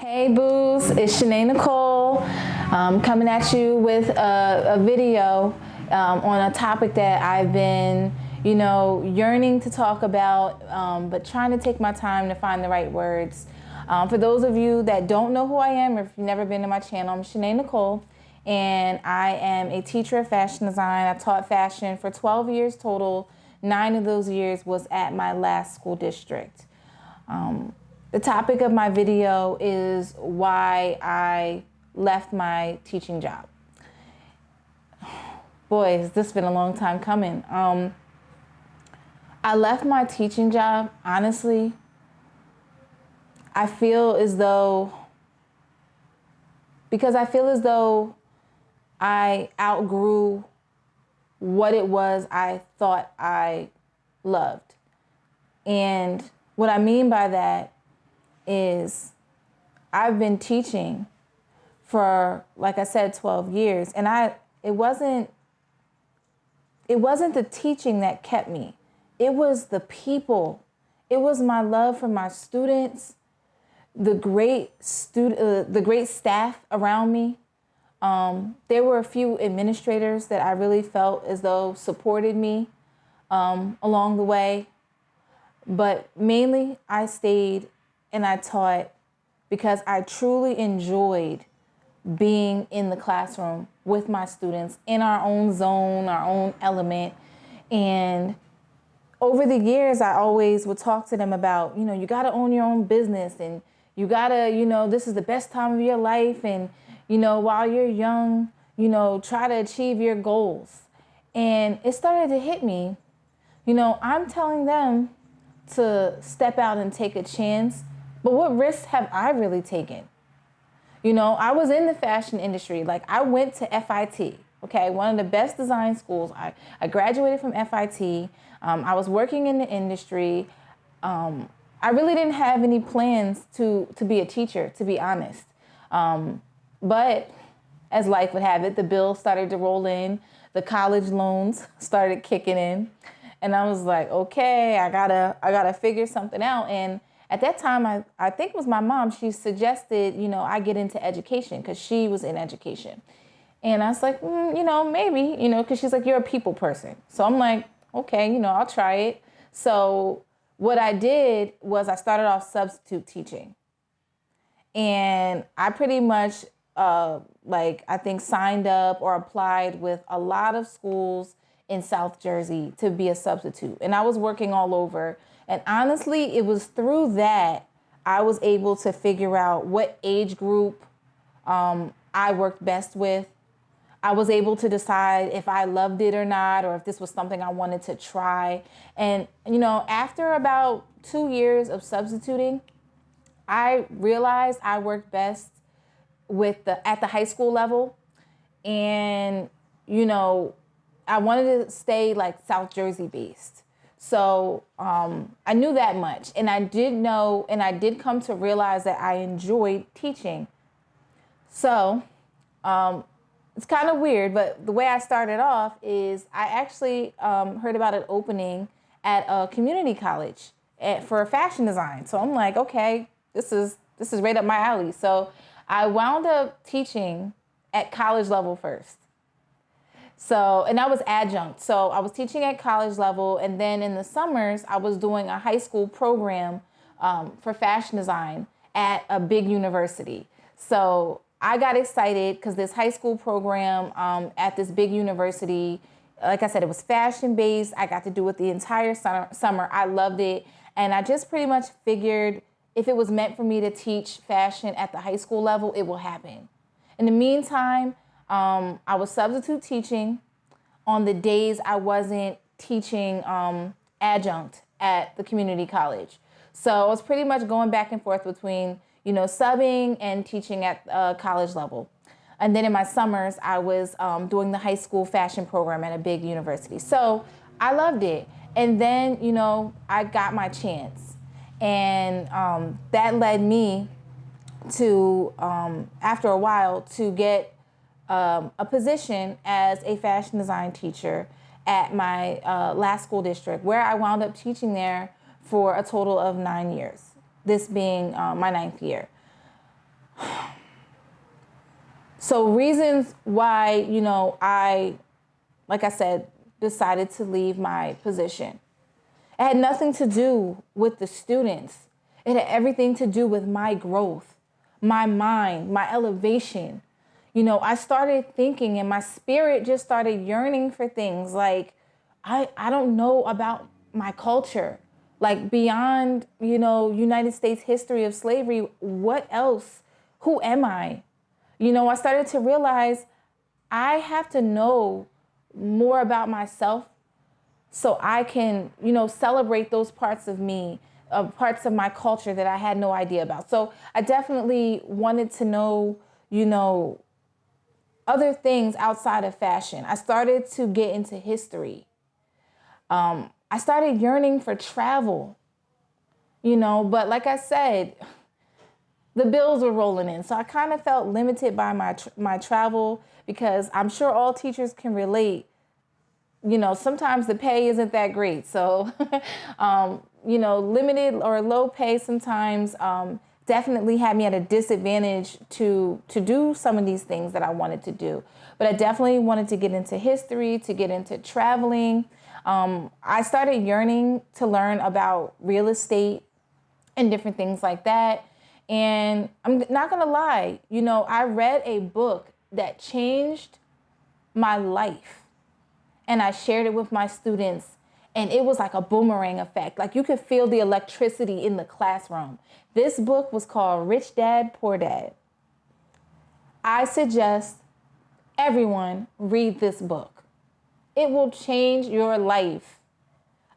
Hey boos, it's Shenay Nycole coming at you with a video on a topic that I've been, yearning to talk about, but trying to take my time to find the right words. For those of you that don't know who I am, or if you've never been to my channel, I'm Shenay Nycole, and I am a teacher of fashion design. I taught fashion for 12 years total. 9 of those years was at my last school district. The topic of my video is why I left my teaching job. Boy, has this been a long time coming. I left my teaching job, honestly. I feel as though I outgrew what it was I thought I loved. And what I mean by that is I've been teaching for, like I said, 12 years. And it wasn't the teaching that kept me. It was the people. It was my love for my students, the great staff around me. There were a few administrators that I really felt as though supported me along the way. But mainly I stayed and I taught because I truly enjoyed being in the classroom with my students in our own zone, our own element. And over the years, I always would talk to them about, you got to own your own business, and you got to, this is the best time of your life. And, while you're young, try to achieve your goals. And it started to hit me, I'm telling them to step out and take a chance. But what risks have I really taken? I was in the fashion industry. Like, I went to FIT, okay, one of the best design schools. I graduated from FIT. I was working in the industry. I really didn't have any plans to be a teacher, to be honest. But as life would have it, the bills started to roll in. The college loans started kicking in. And I was like, okay, I gotta figure something out. And at that time, I think it was my mom, she suggested, I get into education because she was in education. And I was like, maybe, because she's like, you're a people person. So I'm like, okay, I'll try it. So what I did was I started off substitute teaching. And I pretty much, I think signed up or applied with a lot of schools in South Jersey to be a substitute. And I was working all over. And honestly, it was through that I was able to figure out what age group I worked best with. I was able to decide if I loved it or not, or if this was something I wanted to try. And, after about 2 years of substituting, I realized I worked best at the high school level. And, I wanted to stay like South Jersey based. So I knew that much, and I did know, and I did come to realize that I enjoyed teaching. So it's kind of weird, but the way I started off is I actually heard about an opening at a community college for fashion design. So I'm like, okay, this is right up my alley. So I wound up teaching at college level first. So, and I was adjunct. So I was teaching at college level. And then in the summers, I was doing a high school program for fashion design at a big university. So I got excited because this high school program at this big university, like I said, it was fashion based. I got to do it the entire summer. I loved it. And I just pretty much figured if it was meant for me to teach fashion at the high school level, it will happen. In the meantime, I was substitute teaching on the days I wasn't teaching adjunct at the community college. So I was pretty much going back and forth between, subbing and teaching at college level. And then in my summers, I was doing the high school fashion program at a big university. So I loved it. And then, I got my chance. And that led me to, after a while, to get a position as a fashion design teacher at my last school district, where I wound up teaching there for a total of 9 years, this being my 9th year. So reasons why, like I said, decided to leave my position. It had nothing to do with the students. It had everything to do with my growth, my mind, my elevation. I started thinking and my spirit just started yearning for things like, I don't know about my culture. Like beyond, United States history of slavery, what else? Who am I? I started to realize I have to know more about myself so I can, celebrate those parts of me, parts of my culture that I had no idea about. So I definitely wanted to know, other things outside of fashion. I started to get into history. I started yearning for travel, but like I said, the bills were rolling in. So I kind of felt limited by my travel, because I'm sure all teachers can relate. Sometimes the pay isn't that great. So, limited or low pay sometimes definitely had me at a disadvantage to do some of these things that I wanted to do. But I definitely wanted to get into history, to get into traveling. I started yearning to learn about real estate and different things like that. And I'm not going to lie, I read a book that changed my life. And I shared it with my students. And it was like a boomerang effect. Like you could feel the electricity in the classroom. This book was called Rich Dad, Poor Dad. I suggest everyone read this book. It will change your life.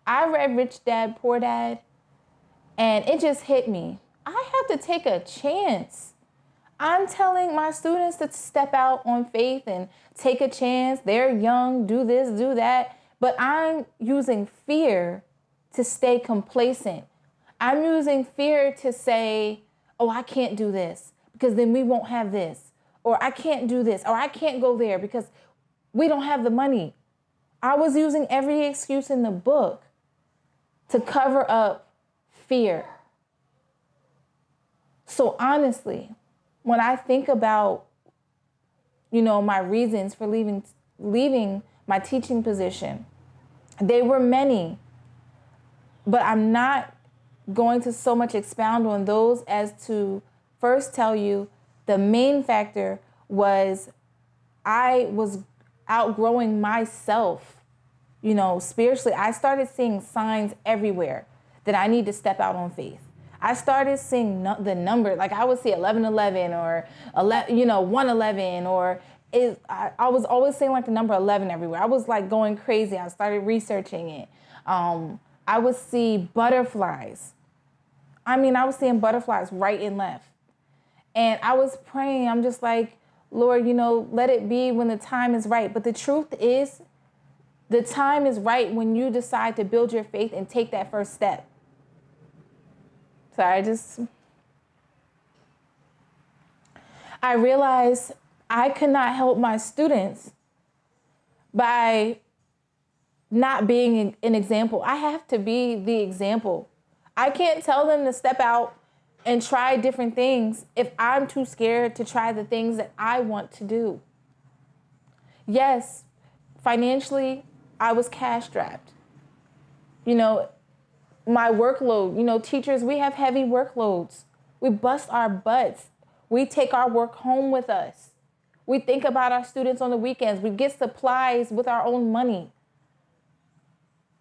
I read Rich Dad, Poor Dad, and it just hit me. I have to take a chance. I'm telling my students to step out on faith and take a chance. They're young, do this, do that. But I'm using fear to stay complacent. I'm using fear to say, oh, I can't do this because then we won't have this. Or I can't do this. Or I can't go there because we don't have the money. I was using every excuse in the book to cover up fear. So honestly, when I think about, my reasons for leaving my teaching position, they were many, but I'm not going to so much expound on those as to first tell you the main factor was I was outgrowing myself, spiritually. I started seeing signs everywhere that I need to step out on faith. I started seeing the number, like I would see 1111 or 111, or I was always saying like the number 11 everywhere. I was like going crazy. I started researching it. I would see butterflies. I was seeing butterflies right and left. And I was praying. I'm just like, Lord, let it be when the time is right. But the truth is, the time is right when you decide to build your faith and take that first step. So I realized I could not help my students by not being an example. I have to be the example. I can't tell them to step out and try different things if I'm too scared to try the things that I want to do. Yes, financially, I was cash strapped. My workload, teachers, we have heavy workloads. We bust our butts. We take our work home with us. We think about our students on the weekends. We get supplies with our own money.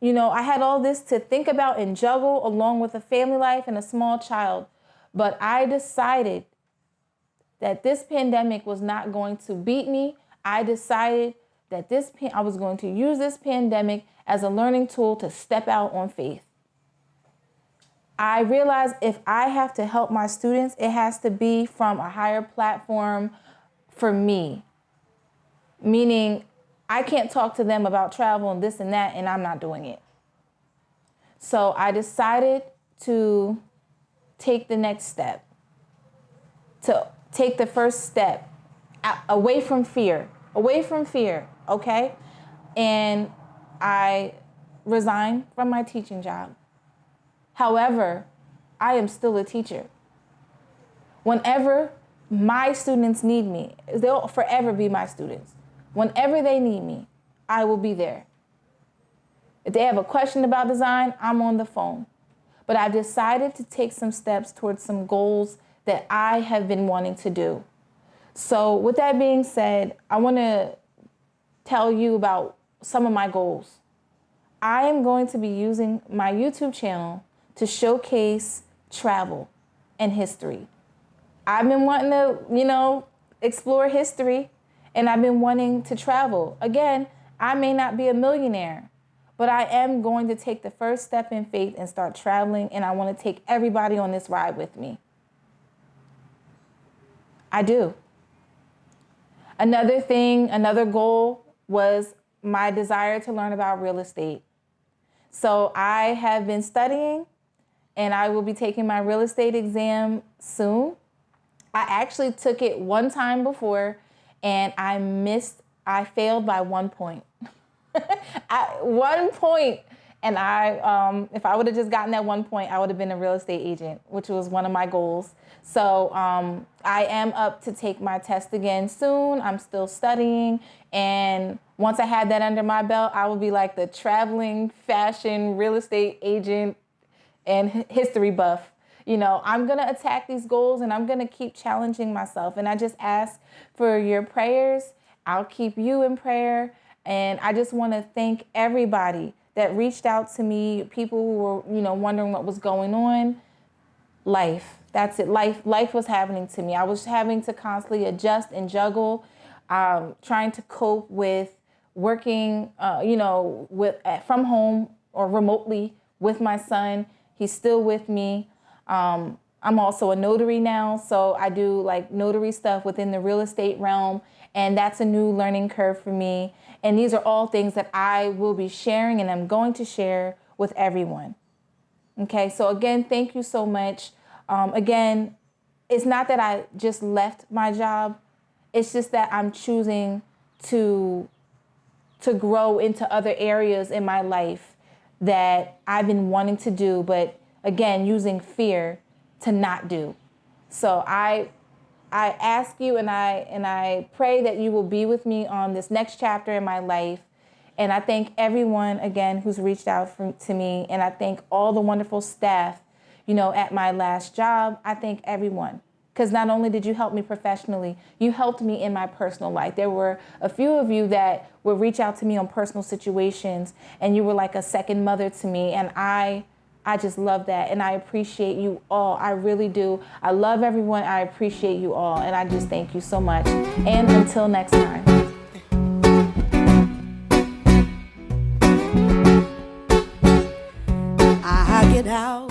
I had all this to think about and juggle along with a family life and a small child. But I decided that this pandemic was not going to beat me. I decided that I was going to use this pandemic as a learning tool to step out on faith. I realized if I have to help my students, it has to be from a higher platform for me. Meaning, I can't talk to them about travel and this and that, and I'm not doing it. So I decided to take the next step, to take the first step away from fear, okay? And I resigned from my teaching job. However, I am still a teacher. Whenever my students need me. They'll forever be my students. Whenever they need me, I will be there. If they have a question about design, I'm on the phone. But I've decided to take some steps towards some goals that I have been wanting to do. So with that being said, I want to tell you about some of my goals. I am going to be using my YouTube channel to showcase travel and history. I've been wanting to, explore history, and I've been wanting to travel. Again, I may not be a millionaire, but I am going to take the first step in faith and start traveling, and I want to take everybody on this ride with me. I do. Another goal was my desire to learn about real estate. So I have been studying, and I will be taking my real estate exam soon. I actually took it one time before, and I failed by 1 point. At 1 point. And if I would have just gotten that 1 point, I would have been a real estate agent, which was one of my goals. So I am up to take my test again soon. I'm still studying. And once I had that under my belt, I will be like the traveling fashion real estate agent and history buff. I'm going to attack these goals, and I'm going to keep challenging myself. And I just ask for your prayers. I'll keep you in prayer. And I just want to thank everybody that reached out to me, people who were, wondering what was going on. Life. That's it. Life was happening to me. I was having to constantly adjust and juggle, trying to cope with working, from home or remotely with my son. He's still with me. I'm also a notary now, so I do like notary stuff within the real estate realm, and that's a new learning curve for me. And these are all things that I will be sharing, and I'm going to share with everyone. Okay, so again, thank you so much. Again, it's not that I just left my job. It's just that I'm choosing to grow into other areas in my life that I've been wanting to do, but again, using fear to not do. So I ask you, and I pray that you will be with me on this next chapter in my life. And I thank everyone, again, who's reached out to me. And I thank all the wonderful staff, at my last job. I thank everyone. Because not only did you help me professionally, you helped me in my personal life. There were a few of you that would reach out to me on personal situations, and you were like a second mother to me. And I just love that, and I appreciate you all. I really do. I love everyone. I appreciate you all, and I just thank you so much. And until next time. I get out